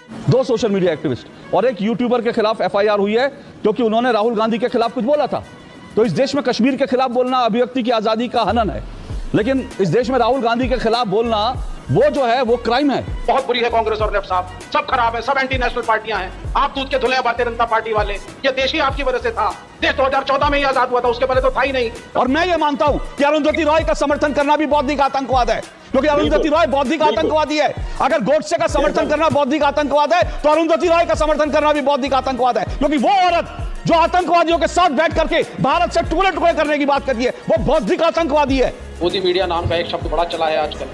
दो social media activist और एक यूट्यूबर के खिलाफ एफआईआर हुई है क्योंकि उन्होंने राहुल गांधी के खिलाफ कुछ बोला था। तो इस देश में कश्मीर के खिलाफ बोलना अभिव्यक्ति की आजादी का हनन है, लेकिन इस देश में राहुल गांधी के खिलाफ बोलना वो जो है वो क्राइम है। बहुत बुरी है कांग्रेस और लेफ्ट साहब, सब खराब है, सब एंटी नेशनल पार्टियां हैं। आप दूध के धुले हैं भारतीय जनता पार्टी वाले। ये देश ही आपकी वजह से था। देश 2014 में ही आजाद हुआ था, उसके पहले तो था ही नहीं। और मैं ये मानता हूं कि अरुंधति रॉय का समर्थन करना भी बौद्धिक आतंकवाद है, क्योंकि अरुंधति रॉय बौद्धिक आतंकवादी है। अगर गोडसे का समर्थन करना बौद्धिक आतंकवाद है तो अरुंधति रॉय का समर्थन करना भी बौद्धिक आतंकवाद है, क्योंकि वो औरत जो आतंकवादियों के साथ बैठ करके भारत से टुकड़े टुकड़े करने की बात करती है वो बौद्धिक आतंकवादी है। गोदी मीडिया नाम का एक शब्द बड़ा चला है आजकल,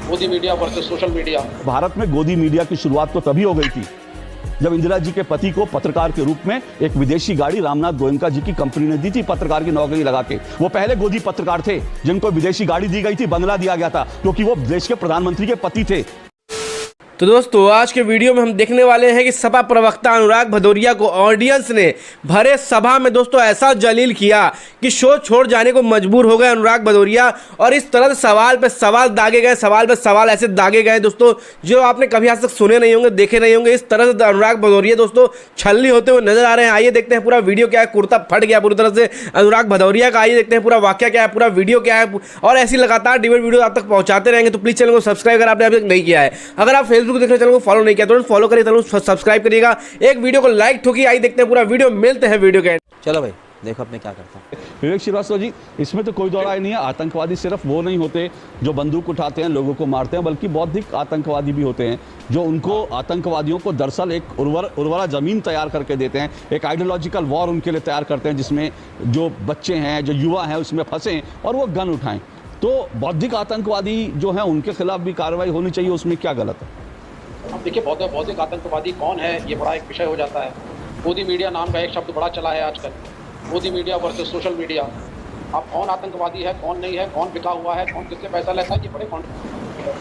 गोदी media versus social media. Bharat में गोदी मीडिया की शुरुआत तो तभी हो गई थी जब इंदिरा जी के पति को पत्रकार के रूप में एक विदेशी गाड़ी रामनाथ गोयनका जी की कंपनी ने दी थी पत्रकार की नौकरी लगा के। वो पहले गोदी पत्रकार थे जिनको विदेशी गाड़ी दी गई थी, बंगला दिया गया था, क्योंकि वो देश के प्रधानमंत्री के पति थे। तो दोस्तों आज के वीडियो में हम देखने वाले हैं कि सपा प्रवक्ता अनुराग भदौरिया को ऑडियंस ने भरे सभा में दोस्तों ऐसा जलील किया कि शो छोड़ जाने को मजबूर हो गए अनुराग भदौरिया। और इस तरह से सवाल पे सवाल दागे गए, सवाल पे सवाल ऐसे दागे गए दोस्तों जो आपने कभी आज तक सुने नहीं होंगे, देखे नहीं होंगे। इस तरह से अनुराग भदौरिया दोस्तों छलनी होते हुए नजर आ रहे हैं। आइए देखते हैं पूरा वीडियो क्या है। कुर्ता फट गया पूरी तरह से अनुराग भदौरिया का। आइए देखते हैं पूरा वाक्य क्या है, पूरा वीडियो क्या है। और ऐसी लगातार डिबेट वीडियो आप तक पहुंचाते रहेंगे। तो प्लीज चैनल को सब्सक्राइब अगर आपने अभी तक नहीं किया है। अगर आप फेसबुक देख रहे चैनल को फॉलो नहीं किया तो फॉलो करिए, चैनल को सब्सक्राइब करिएगा, एक वीडियो को लाइक ठोकिए। आइए देखते हैं पूरा वीडियो, मिलते हैं वीडियो के। चलो भाई देखो अपने क्या करता है। विवेक श्रीवास्तव जी, इसमें तो कोई दो राय नहीं है। आतंकवादी सिर्फ वो नहीं होते जो बंदूक उठाते हैं, लोगों को मारते हैं, बल्कि बौद्धिक आतंकवादी भी होते हैं जो उनको आतंकवादियों को दरअसल एक उर्वरा जमीन तैयार करके देते हैं, एक आइडियोलॉजिकल वॉर उनके लिए तैयार करते हैं जिसमें जो बच्चे हैं, जो युवा हैं उसमें फंसे और वो गन उठाएं। तो बौद्धिक आतंकवादी जो हैं उनके खिलाफ भी कार्रवाई होनी चाहिए, उसमें क्या गलत है? अब देखिए बौद्धिक आतंकवादी कौन है ये बड़ा एक विषय हो जाता है। गोदी मीडिया नाम का एक शब्द बड़ा चला है आजकल, गोदी मीडिया वर्सेस सोशल मीडिया। अब कौन आतंकवादी है, कौन नहीं है, कौन बिका हुआ है, कौन किससे पैसा लेता है, ये बड़े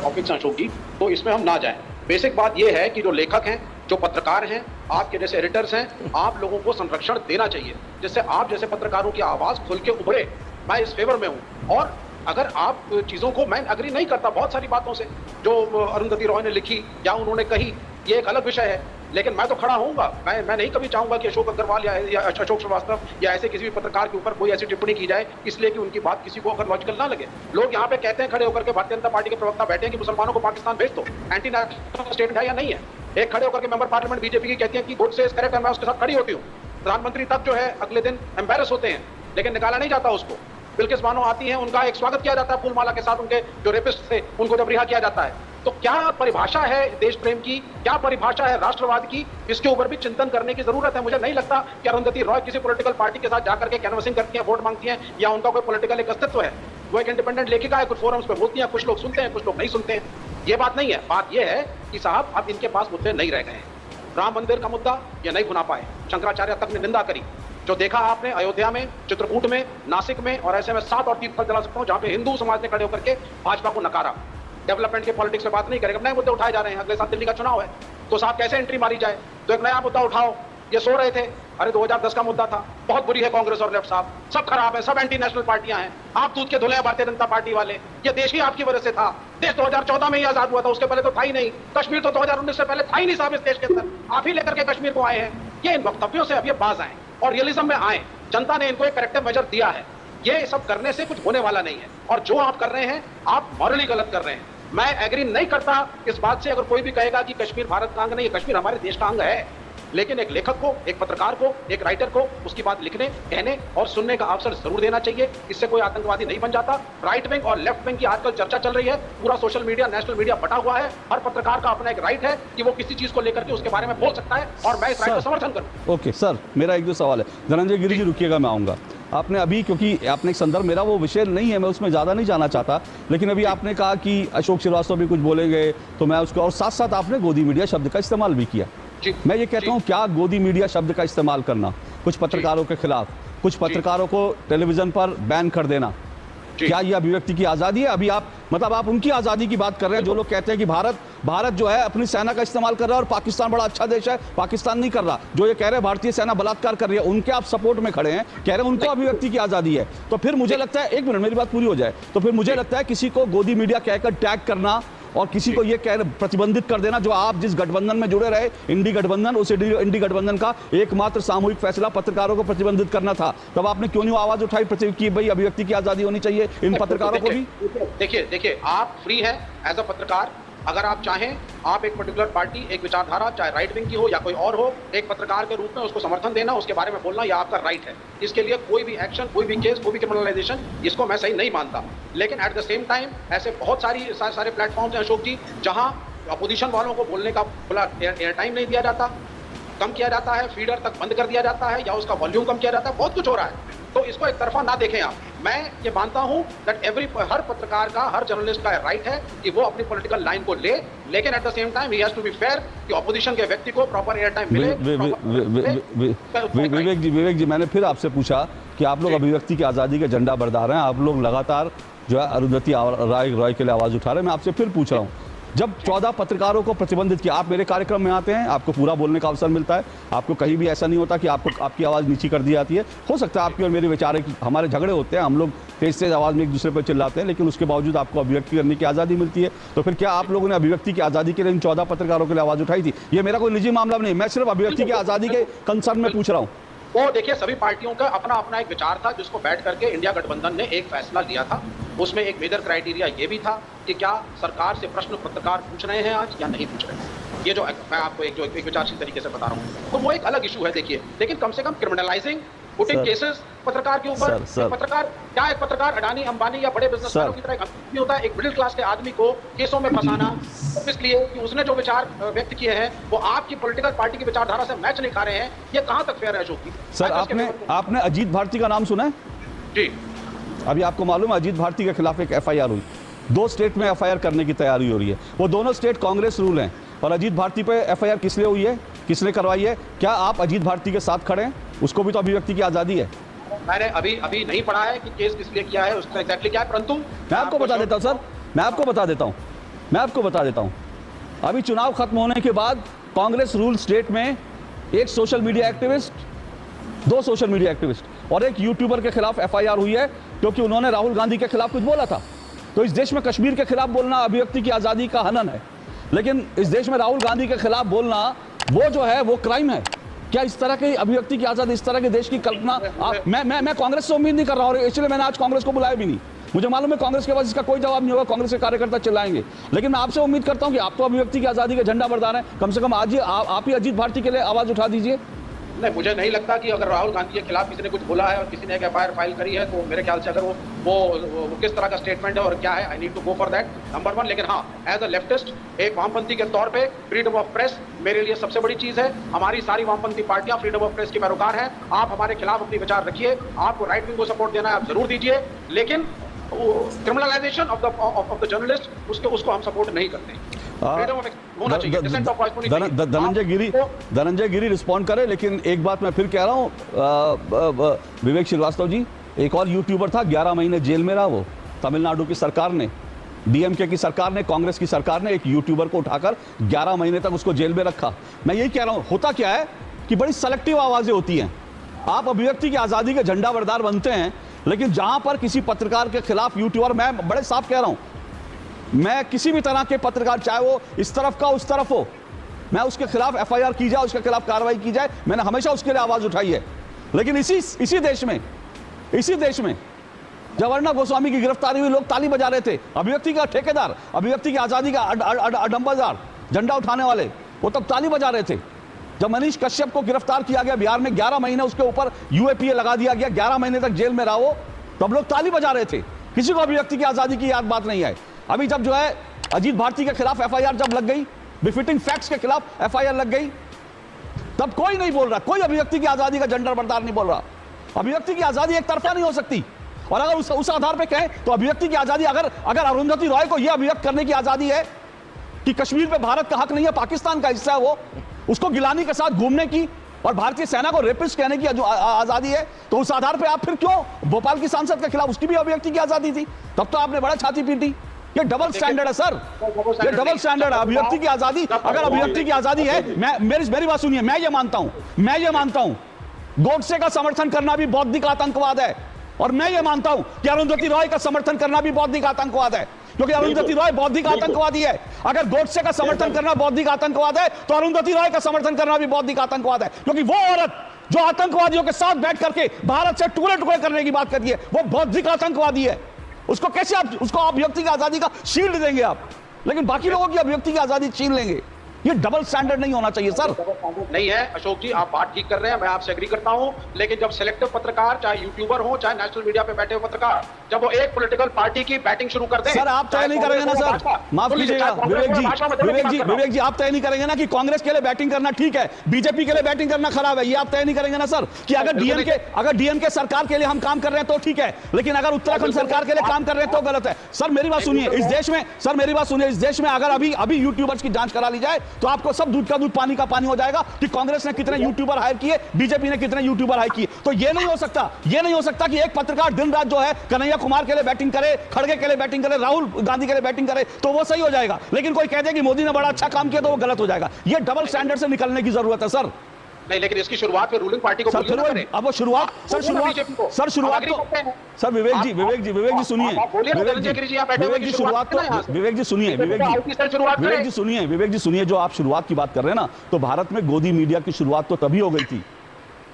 टॉपिक्स हैं अशोक जी, तो इसमें हम ना जाएं। बेसिक बात ये है कि जो लेखक हैं, जो पत्रकार हैं, आपके जैसे एडिटर्स हैं, आप लोगों को संरक्षण देना चाहिए जिससे आप जैसे पत्रकारों की आवाज़ खुल के उभरे। मैं इस फेवर में हूँ। और अगर आप चीज़ों को, मैं अग्री नहीं करता बहुत सारी बातों से जो अरुंधति रॉय ने लिखी या उन्होंने कही, ये एक अलग विषय है, लेकिन मैं तो खड़ा होऊंगा। मैं नहीं कभी चाहूंगा कि अशोक अग्रवाल या अशोक श्रीवास्तव या ऐसे किसी भी पत्रकार के ऊपर कोई ऐसी टिप्पणी की जाए इसलिए कि उनकी बात किसी को अगर लॉजिकल ना लगे। लोग यहाँ पे कहते हैं खड़े होकर के, भारतीय जनता पार्टी के प्रवक्ता बैठे हैं कि मुसलमानों को पाकिस्तान भेज दो, एंटी नेशनल स्टेटमेंट है या नहीं है। एक खड़े होकर के मेंबर पार्लियामेंट बीजेपी की कहती है कि गुड से इस करेक्ट, मैं उसके साथ खड़ी होती हूँ। प्रधानमंत्री तक जो है अगले दिन एम्बेरस होते हैं, लेकिन निकाला नहीं जाता उसको। बिल्किस बानो आती हैं, उनका एक स्वागत किया जाता है फूलमाला के साथ, उनके जो रेपिस्ट थे उनको जब रिहा किया जाता है। तो क्या परिभाषा है देश प्रेम की, क्या परिभाषा है राष्ट्रवाद की, इसके ऊपर भी चिंतन करने की जरूरत है। मुझे नहीं लगता कि अरुंधति रॉय किसी पॉलिटिकल पार्टी के साथ जाकर के कैनवसिंग करती हैं, वोट मांगती हैं, या उनका कोई पॉलिटिकल एक अस्तित्व है। वो एक इंडिपेंडेंट लेखिका है, कुछ फोरम्स पे बोलती हैं, कुछ लोग सुनते हैं, कुछ लोग नहीं सुनते हैं। ये बात नहीं है। बात यह है कि साहब अब इनके पास मुद्दे नहीं रह गए हैं। राम मंदिर का मुद्दा ये नहीं भुना पाए, शंकराचार्य तक ने निंदा करी। जो देखा आपने अयोध्या में, चित्रकूट में, नासिक में, और ऐसे में 7 और तीर्थ दिला सकता हूं जहां पे हिंदू समाज ने खड़े होकर के भाजपा को नकारा। डेवलपमेंट के पॉलिटिक्स में बात नहीं करेगा, नए मुद्दे उठाए जा रहे हैं। अगले साल दिल्ली का चुनाव है, तो साहब कैसे एंट्री मारी जाए, तो एक नया मुद्दा उठाओ। ये सो रहे थे, अरे 2010 का मुद्दा था, बहुत बुरी है कांग्रेस और लेफ्ट साहब, सब खराब है, सब एंटी नेशनल पार्टियां हैं। आप दूध के धुले हैं भारतीय जनता पार्टी वाले। ये देश ही आपकी वजह से था। देश 2014 में ही आजाद हुआ था, उसके पहले तो था ही नहीं। कश्मीर तो 2019 से पहले था ही नहीं साहब इस देश के अंदर। आप ही लेकर के कश्मीर को आए हैं। ये इन वक्तव्यों से अब ये बाज आए और रियलिज्म में आए। जनता ने इनको एक करेक्टिव मेजर दिया है। ये सब करने से कुछ होने वाला नहीं है, और जो आप कर रहे हैं आप मॉरली गलत कर रहे हैं। मैं एग्री नहीं करता इस बात से। अगर कोई भी कहेगा कि कश्मीर भारत का अंग नहीं है, कश्मीर हमारे देश का अंग है, लेकिन एक लेखक को, एक पत्रकार को, एक राइटर को उसकी बात लिखने, कहने और सुनने का अवसर जरूर देना चाहिए। इससे कोई आतंकवादी नहीं बन जाता। राइट विंग और लेफ्ट विंग की आजकल चर्चा चल रही है, पूरा सोशल मीडिया, नेशनल मीडिया बटा हुआ है। हर पत्रकार का अपना एक राइट है कि वो किसी चीज को लेकर के उसके बारे में बोल सकता है, और मैं इस राइट का समर्थन करूं। ओके सर, मेरा एक दो सवाल है। धनंजय गिरी जी रुकिएगा, मैं आऊँगा। आपने अभी, क्योंकि आपने एक संदर्भ, मेरा वो विषय नहीं है, मैं उसमें ज़्यादा नहीं जाना चाहता, लेकिन अभी आपने कहा कि अशोक श्रीवास्तव भी कुछ बोलेंगे तो मैं उसको, और साथ साथ आपने गोदी मीडिया शब्द का इस्तेमाल भी किया। मैं ये कहता हूँ, क्या गोदी मीडिया शब्द का इस्तेमाल करना कुछ पत्रकारों के खिलाफ, कुछ पत्रकारों को टेलीविजन पर बैन कर देना, क्या ये अभिव्यक्ति की आज़ादी है? अभी आप, मतलब आप उनकी आज़ादी की बात कर रहे हैं जो लोग कहते हैं कि भारत जो है अपनी सेना का इस्तेमाल कर रहा है और पाकिस्तान बड़ा अच्छा देश है, पाकिस्तान नहीं कर रहा। जो ये कह रहे हैं भारतीय सेना बलात्कार कर रही है, उनके आप सपोर्ट में खड़े हैं, कह रहे हैं उनको अभिव्यक्ति की आज़ादी है। तो फिर मुझे लगता है, एक मिनट मेरी बात पूरी हो जाए, तो फिर मुझे लगता है किसी को गोदी मीडिया कहकर टैग करना और किसी को ये कह प्रतिबंधित कर देना, जो आप जिस गठबंधन में जुड़े रहे, इंडी गठबंधन, उस इंडी गठबंधन का एकमात्र सामूहिक फैसला पत्रकारों को प्रतिबंधित करना था। तब आपने क्यों नहीं आवाज उठाई कि भाई अभिव्यक्ति की आजादी होनी चाहिए इन पत्रकारों को भी? देखिए आप फ्री हैं एज अ पत्रकार। अगर आप चाहें, आप एक पर्टिकुलर पार्टी, एक विचारधारा, चाहे राइट विंग की हो या कोई और हो, एक पत्रकार के रूप में उसको समर्थन देना, उसके बारे में बोलना, यह आपका राइट है। इसके लिए कोई भी एक्शन, कोई भी केस, कोई भी क्रिमिनलाइजेशन, इसको मैं सही नहीं मानता। लेकिन एट द सेम टाइम ऐसे बहुत सारे प्लेटफॉर्म्स हैं अशोक जी, जहां अपोजिशन वालों को बोलने का खुला एयर टाइम नहीं दिया जाता, कम किया जाता है, फीडर तक बंद कर दिया जाता है या उसका वॉल्यूम कम किया जाता है, बहुत कुछ हो रहा है। तो इसको एक तरफा ना देखें आप। मैं ये मानता हूं दैट हर पत्रकार का, हर जर्नलिस्ट का राइट है कि वो अपनी पॉलिटिकल लाइन को ले, लेकिन एट द सेम टाइम ही हैज टू बी फेयर कि ऑपोजिशन के व्यक्ति को प्रॉपर एयर टाइम मिले। विवेक जी, मैंने फिर आपसे पूछा कि आप लोग अभिव्यक्ति की आज़ादी के झंडा बरदार हैं, आप लोग लगातार जो है अरुंधति रॉय के लिए आवाज़ उठा रहे हैं। मैं आपसे फिर पूछ रहा हूँ, जब 14 पत्रकारों को प्रतिबंधित किया, आप मेरे कार्यक्रम में आते हैं, आपको पूरा बोलने का अवसर मिलता है, आपको कहीं भी ऐसा नहीं होता कि आपको आपकी आवाज़ नीची कर दी जाती है। हो सकता है आपकी और मेरे विचार हमारे झगड़े होते हैं, हम लोग तेज आवाज़ में एक दूसरे पर चिल्लाते हैं, लेकिन उसके बावजूद आपको अभिव्यक्ति करने की आज़ादी मिलती है। तो फिर क्या आप लोगों ने अभिव्यक्ति की आज़ादी के लिए इन 14 पत्रकारों के लिए आवाज़ उठाई थी? ये मेरा कोई निजी मामला नहीं, मैं सिर्फ अभिव्यक्ति की आज़ादी के कंसर्न में पूछ रहा हूँ। वो देखिए, सभी पार्टियों का अपना अपना एक विचार था, जिसको बैठ करके इंडिया गठबंधन ने एक फैसला लिया था। उसमें एक मेजर क्राइटेरिया ये भी था कि क्या सरकार से प्रश्न पत्रकार पूछ रहे हैं आज या नहीं पूछ रहे हैं। ये जो मैं आपको एक विचारशील तरीके से बता रहा हूँ, तो वो एक अलग इशू है। देखिए, लेकिन कम से कम क्रिमिनलाइजिंग, पुटिंग केसेस पत्रकार के ऊपर, पत्रकार क्या, एक पत्रकार अडानी अंबानी या बड़े बिजनेसमैनों की तरह नहीं होता है। एक मिडिल क्लास के आदमी को केसों में फंसाना इसलिए कि उसने जो विचार व्यक्त किए हैं वो आपकी पॉलिटिकल पार्टी की विचारधारा से मैच नहीं खा रहे हैं, ये कहां तक फेयर है अशोक जी? सर, आपने अजीत भारती का नाम सुना है? जी। अभी आपको मालूम है अजीत भारती के खिलाफ एक एफआईआर हुई, 2 स्टेट में एफआईआर करने की तैयारी हो रही है। वो दोनों स्टेट कांग्रेस रूल हैं। और अजीत भारती पे एफआईआर किस लिए हुई है, किसने करवाई है? क्या आप अजीत भारती के साथ खड़े हैं? उसको भी तो अभिव्यक्ति की आज़ादी है। मैंने अभी नहीं पढ़ा है कि केस किस लिए किया है, उसका एग्जैक्टली क्या है, परंतु मैं आपको बता देता हूं सर, मैं आपको बता देता हूं। अभी चुनाव खत्म होने के बाद कांग्रेस रूल स्टेट में एक social media activist, 2 social media activist और एक यूट्यूबर के खिलाफ एफआईआर हुई है, क्योंकि उन्होंने राहुल गांधी के खिलाफ कुछ बोला था। तो इस देश में कश्मीर के खिलाफ बोलना अभिव्यक्ति की आज़ादी का हनन है, लेकिन इस देश में राहुल गांधी के खिलाफ बोलना वो जो है वो क्राइम है। क्या इस तरह की अभिव्यक्ति की आज़ादी, इस तरह के देश की कल्पना मैं कांग्रेस से उम्मीद नहीं कर रहा हूँ, और इसलिए मैंने आज कांग्रेस को बुलाया भी नहीं। मुझे मालूम है कांग्रेस के पास इसका कोई जवाब नहीं होगा, कांग्रेस के कार्यकर्ता चिल्लाएंगे, लेकिन मैं आपसे उम्मीद करता हूं कि आप तो अभिव्यक्ति की आज़ादी के झंडा बरदार हैं। कम से कम आज ही आप ही अजीत भारती के लिए आवाज़ उठा दीजिए। नहीं, मुझे नहीं लगता कि अगर राहुल गांधी के खिलाफ किसी ने कुछ बोला है और किसी ने एक एफआईआर फाइल करी है, तो मेरे ख्याल से अगर वो किस तरह का स्टेटमेंट है और क्या है, I need to go for that, number 1। लेकिन हाँ, एज अ लेफ्टिस्ट, एक वामपंथी के तौर पे फ्रीडम ऑफ प्रेस मेरे लिए सबसे बड़ी चीज़ है। हमारी सारी वामपंथी पार्टियां फ्रीडम ऑफ प्रेस की पैरोकार हैं। आप हमारे खिलाफ अपने विचार रखिए, आपको राइट विंग को सपोर्ट देना है आप जरूर दीजिए, लेकिन क्रिमिनलाइजेशन ऑफ द जर्नलिस्ट उसको हम सपोर्ट नहीं करते। धनंजय गिरी रिस्पॉन्ड करे। लेकिन एक बात मैं फिर कह रहा हूँ, विवेक श्रीवास्तव जी, एक और यूट्यूबर था, 11 महीने जेल में रहा। वो तमिलनाडु की सरकार ने, डीएमके की सरकार ने, कांग्रेस की सरकार ने एक यूट्यूबर को उठाकर 11 महीने तक उसको जेल में रखा। मैं यही कह रहा हूँ, होता क्या है कि बड़ी सेलेक्टिव आवाजें होती हैं। आप अभिव्यक्ति की आज़ादी के झंडा बरदार बनते हैं, लेकिन जहां पर किसी पत्रकार के खिलाफ यूट्यूबर, मैं बड़े साफ कह रहा हूं, मैं किसी भी तरह के पत्रकार, चाहे वो इस तरफ का उस तरफ हो, मैं उसके खिलाफ एफआईआर की जाए, उसके खिलाफ कार्रवाई की जाए, मैंने हमेशा उसके लिए आवाज उठाई है। लेकिन इसी देश में जब अर्णब गोस्वामी की गिरफ्तारी हुई, लोग ताली बजा रहे थे। अभिव्यक्ति का ठेकेदार, अभिव्यक्ति की आजादी का अडंबरदार, झंडा उठाने वाले, वो तब ताली बजा रहे थे। जब मनीष कश्यप को गिरफ्तार किया गया बिहार में, 11 महीने उसके ऊपर यूएपीए लगा दिया गया, 11 महीने तक जेल में रहा वो, तब लोग ताली बजा रहे थे। किसी को अभिव्यक्ति की आजादी की याद बात नहीं है। अभी जब जो है अजीत भारती के खिलाफ एफआईआर जब लग गई, बिफिटिंग फैक्ट्स के खिलाफ एफआईआर लग गई, तब कोई नहीं बोल रहा, कोई अभिव्यक्ति की आजादी का झंडा बरदार नहीं बोल रहा। अभिव्यक्ति की आजादी एक तरफा नहीं हो सकती। और अगर उस आधार पर कहें तो अभिव्यक्ति की आजादी, अगर अरुंधति रॉय को यह अभिव्यक्त करने की आजादी है कि कश्मीर पे भारत का हक नहीं है, पाकिस्तान का हिस्सा है वो, उसको गिलानी के साथ घूमने की और भारतीय सेना को रेपिस्ट कहने की जो आजादी है, तो उस आधार पे आप फिर क्यों भोपाल की सांसद के खिलाफ, उसकी भी अभिव्यक्ति की आजादी थी, तब तो आपने बड़ा छाती पीटी। ये डबल स्टैंडर्ड है सर, ये डबल स्टैंडर्ड है। अभिव्यक्ति की आजादी, अगर अभिव्यक्ति की आजादी है, मेरी बात सुनिए, मैं ये मानता हूं गोडसे का समर्थन करना भी बौद्धिक आतंकवाद है। और मैं ये मानता हूं कि अरुंधति रॉय का समर्थन करना भी बौद्धिक आतंकवाद है, क्योंकि अरुंधति रॉय बौद्धिक आतंकवादी है। अगर गोडसे का समर्थन करना बौद्धिक आतंकवाद है तो अरुंधति रॉय का समर्थन करना भी बौद्धिक आतंकवाद है, क्योंकि वो औरत जो आतंकवादियों के साथ बैठ करके भारत से टुकड़े टुकड़े करने की बात करती है वो बौद्धिक आतंकवादी है। उसको कैसे आप उसको अभिव्यक्ति की आजादी का शील्ड देंगे आप, लेकिन बाकी लोगों की अभिव्यक्ति की आजादी छीन लेंगे? ये डबल स्टैंडर्ड नहीं होना चाहिए सर। नहीं है अशोक जी, आप बात ठीक कर रहे हैं, मैं आपसे एग्री करता हूं, लेकिन जब सिलेक्टिव पत्रकार, चाहे यूट्यूबर हो चाहे नेशनल मीडिया पे बैठे हुए पत्रकार, जब वो एक पॉलिटिकल पार्टी की बैटिंग शुरू कर दें, सर आप तय नहीं करेंगे ना सर, माफ कीजिएगा विवेक जी आप तय नहीं करेंगे ना कि कांग्रेस के लिए बैटिंग करना ठीक है, बीजेपी के लिए बैटिंग करना खराब है? ये आप तय नहीं करेंगे ना सर कि अगर डीएमके सरकार के लिए हम काम कर रहे हैं तो ठीक है, लेकिन अगर उत्तराखंड सरकार के लिए काम कर रहे हैं तो गलत है? सर मेरी बात सुनिए, इस देश में अगर अभी यूट्यूबर्स की जांच करा ली जाए तो आपको सब दूध का दूध पानी का पानी हो जाएगा कि कांग्रेस ने कितने यूट्यूबर हायर किए, बीजेपी ने कितने यूट्यूबर हायर किए। तो ये नहीं हो सकता कि एक पत्रकार दिन रात जो है कन्हैया कुमार के लिए बैटिंग करे, खड़गे के लिए बैटिंग करे, राहुल गांधी के लिए बैटिंग करे तो वो सही हो जाएगा, लेकिन कोई कह दे कि मोदी ने बड़ा अच्छा काम किया तो वो गलत हो जाएगा। ये डबल स्टैंडर्ड से निकलने की जरूरत है सर। नहीं, लेकिन इसकी शुरुआत में रूलिंग पार्टी को सर विवेक जी सुनिए, जो आप शुरुआत की बात कर रहे हैं ना, तो भारत में गोदी मीडिया की शुरुआत तो तभी हो गई थी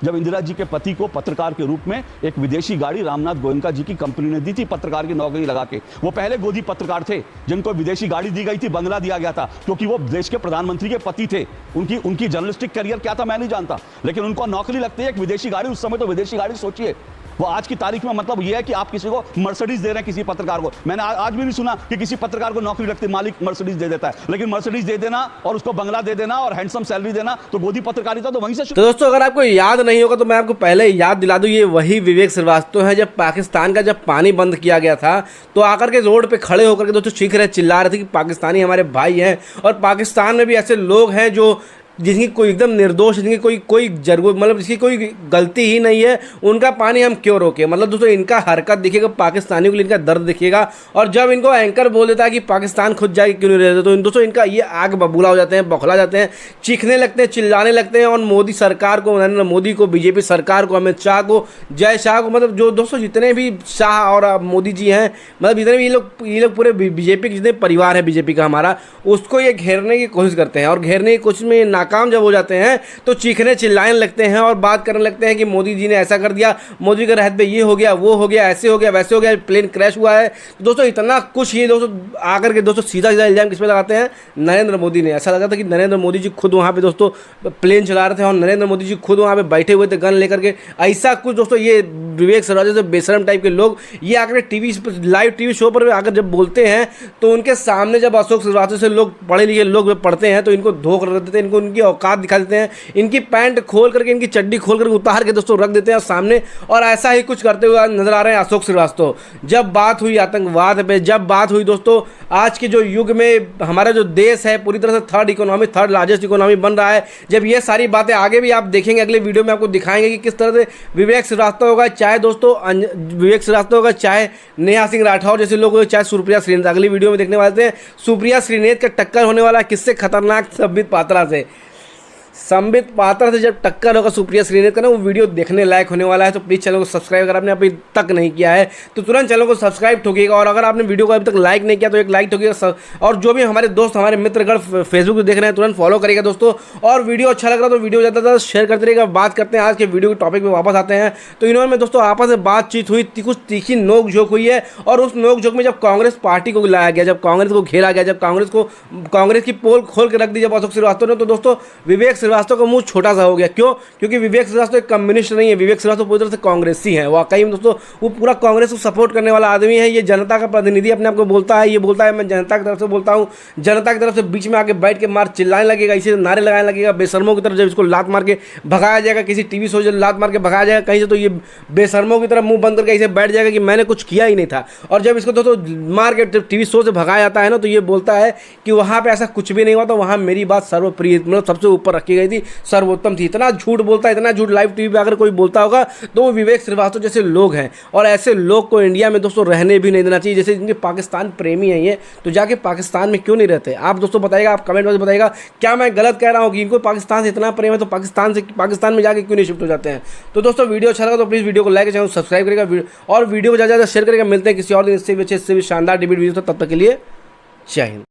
जब इंदिरा जी के पति को पत्रकार के रूप में एक विदेशी गाड़ी रामनाथ गोयनका जी की कंपनी ने दी थी, पत्रकार की नौकरी लगा के। वो पहले गोदी पत्रकार थे जिनको विदेशी गाड़ी दी गई थी, बंगला दिया गया था, क्योंकि वो देश के प्रधानमंत्री के पति थे। उनकी जर्नलिस्टिक करियर क्या था मैं नहीं जानता, लेकिन उनको नौकरी लगती है एक विदेशी गाड़ी। उस समय तो विदेशी गाड़ी सोचिए, वो आज की तारीख में मतलब ये है कि आप किसी को मर्सिडीज दे रहे हैं, किसी पत्रकार को। मैंने आज भी नहीं सुना कि किसी पत्रकार को नौकरी लगती मालिक मर्सिडीज दे देता है, लेकिन मर्सिडीज दे देना और उसको बंगला दे देना और हैंडसम सैलरी देना, तो गोदी पत्रकारिता तो वहीं से। तो दोस्तों अगर आपको याद नहीं होगा तो मैं आपको पहले याद दिला दूं, ये वही विवेक श्रीवास्तव है जब पाकिस्तान का जब पानी बंद किया गया था तो आकर के रोड पे खड़े होकर के दोस्तों चीख रहे चिल्ला रहे थे कि पाकिस्तानी हमारे भाई हैं, और पाकिस्तान में भी ऐसे लोग हैं जो जिसकी कोई एकदम निर्दोष, जिनकी कोई जरूरत मतलब जिसकी कोई गलती ही नहीं है, उनका पानी हम क्यों रोके। मतलब दोस्तों इनका हरकत दिखेगा पाकिस्तानियों के लिए, इनका दर्द दिखेगा। और जब इनको एंकर बोल देता है कि पाकिस्तान खुद जाके क्यों नहीं रहते, तो दोस्तों इनका ये आग बबूला हो जाते हैं, बौखला जाते हैं, चीखने लगते हैं, चिल्लाने लगते हैं, और मोदी सरकार को, नरेंद्र मोदी को, बीजेपी सरकार को, अमित शाह को, जय शाह को, मतलब जो दोस्तों जितने भी शाह और मोदी जी हैं, मतलब जितने भी ये लोग पूरे बीजेपी के जितने परिवार है बीजेपी का हमारा, उसको ये घेरने की कोशिश करते हैं। और घेरने की कोशिश में नाकाम जब हो जाते हैं तो चीखने चिल्लाने लगते हैं और बात करने लगते हैं कि मोदी जी ने ऐसा कर दिया, मोदी के रहते पे ये हो गया, वो हो गया, ऐसे हो गया, वैसे हो गया, प्लेन क्रैश हुआ है। तो दोस्तों इतना कुछ ये दोस्तों आकर के दोस्तों सीधा इल्जाम किस पे लगाते हैं, नरेंद्र मोदी ने। ऐसा लगा था कि नरेंद्र मोदी जी खुद वहाँ पे दोस्तों प्लेन चला रहे थे और नरेंद्र मोदी जी खुद वहाँ पे बैठे हुए थे गन लेकर के। ऐसा कुछ दोस्तों ये विवेक श्रीवास्तव जैसे बेशरम टाइप के लोग ये आकर लाइव टीवी शो पर आकर जब बोलते हैं तो उनके सामने जब अशोक श्रीवास्तव से लोग पढ़े लिखे लोग पढ़ते हैं तो इनको धोख रख देते हैं, इनको उनकी औकात दिखा देते हैं, इनकी पैंट खोल करके, इनकी चड्डी खोल करके उतार के दोस्तों रख देते हैं सामने। और ऐसा ही कुछ करते हुए नजर आ रहे हैं अशोक श्रीवास्तव। जब बात हुई आतंकवाद पे, जब बात हुई दोस्तों आज के जो युग में हमारा जो देश है पूरी तरह से थर्ड लार्जेस्ट इकोनॉमी बन रहा है, जब ये सारी बातें आगे भी आप देखेंगे, अगले वीडियो में आपको दिखाएंगे कि किस तरह से विवेक श्रीवास्तव होगा, चाहे दोस्तों विवेक श्रीवास्तव होगा, चाहे नेहा सिंह राठौर जैसे लोग हो, चाहे सुप्रिया श्रीनेत। अगली वीडियो में देखने वाले थे सुप्रिया श्रीनेत का टक्कर होने वाला किससे, खतरनाक संबित पात्रा से। संबित पात्रा से जब टक्कर होगा सुप्रिया श्रीनेत का ना, वो वीडियो देखने लायक होने वाला है। तो प्लीज़ चैनल को सब्सक्राइब अगर आपने अभी तक नहीं किया है तो तुरंत चैनल को सब्सक्राइब ठोकिएगा, और अगर आपने वीडियो को अभी तक लाइक नहीं किया तो एक लाइक ठोकिएगा। और जो भी हमारे दोस्त हमारे मित्रगण फेसबुक पे देख रहे हैं तुरंत फॉलो करिएगा दोस्तों। और वीडियो अच्छा लग रहा तो वीडियो ज़्यादा से ज़्यादा शेयर करते रहिएगा। बात करते हैं आज के वीडियो के टॉपिक पर वापस आते हैं। तो इन्होंने दोस्तों आपस में बातचीत हुई, कुछ तीखी नोक झोंक हुई है, और उस नोक झोंक में जब कांग्रेस पार्टी को लाया गया, जब कांग्रेस को घेरा गया, जब कांग्रेस की पोल खोल के रख दी जब अशोक श्रीवास्तव ने, तो दोस्तों विवेक श्रीवास्तव का मुंह छोटा सा हो गया। क्यों? क्योंकि विवेक श्रीवास्तव एक कम्युनिस्ट नहीं है, विवेक श्रीवास्तव पूरी तरह से कांग्रेसी है। वाकई में दोस्तों वो पूरा कांग्रेस को सपोर्ट करने वाला आदमी है। ये जनता का प्रतिनिधि अपने आप को बोलता है, ये बोलता है मैं जनता की तरफ से बोलता हूँ, जनता की तरफ से बीच में आके बैठ के मार चिल्लाने लगेगा, इसे नारे लगाने लगेगा बेशर्मों की तरफ। जब इसको लात मार के भगाया जाएगा, किसी टीवी शो जब लात मार के भगाया जाएगा कहीं से, तो ये बेशर्मों की तरह मुंह बंद करके इसे बैठ जाएगा कि मैंने कुछ किया ही नहीं था। और जब इसको दोस्तों मार के टीवी शो से भगाया जाता है ना, तो ये बोलता है कि वहाँ पर ऐसा कुछ भी नहीं हुआ, तो वहाँ मेरी बात सर्वप्रिय मतलब सबसे ऊपर रखी की गई थी सर्वोत्तम थी। इतना झूठ बोलता है, इतना झूठ लाइव टीवी पे अगर कोई बोलता होगा तो वो विवेक श्रीवास्तव जैसे लोग हैं। और ऐसे लोग को इंडिया में दोस्तों रहने भी नहीं देना चाहिए। जैसे जिनके पाकिस्तान प्रेमी हैं ये, तो जाके पाकिस्तान में क्यों नहीं रहते? आप दोस्तों बताइएगा, आप कमेंट में बताइएगा क्या मैं गलत कह रहा हूँ कि इनको पाकिस्तान से इतना प्रेम है तो पाकिस्तान में जाके क्यों नहीं शिफ्ट हो जाते हैं? तो दोस्तों वीडियो अच्छा लगा तो प्लीज़ वीडियो को लाइक चैनल सब्सक्राइब करेगा और वीडियो को ज़्यादा शेयर करेगा। मिलते हैं किसी और दिन इससे भी अच्छे, इससे भी शानदार डिबेट वीडियो। तब तक के लिए जय हिंद।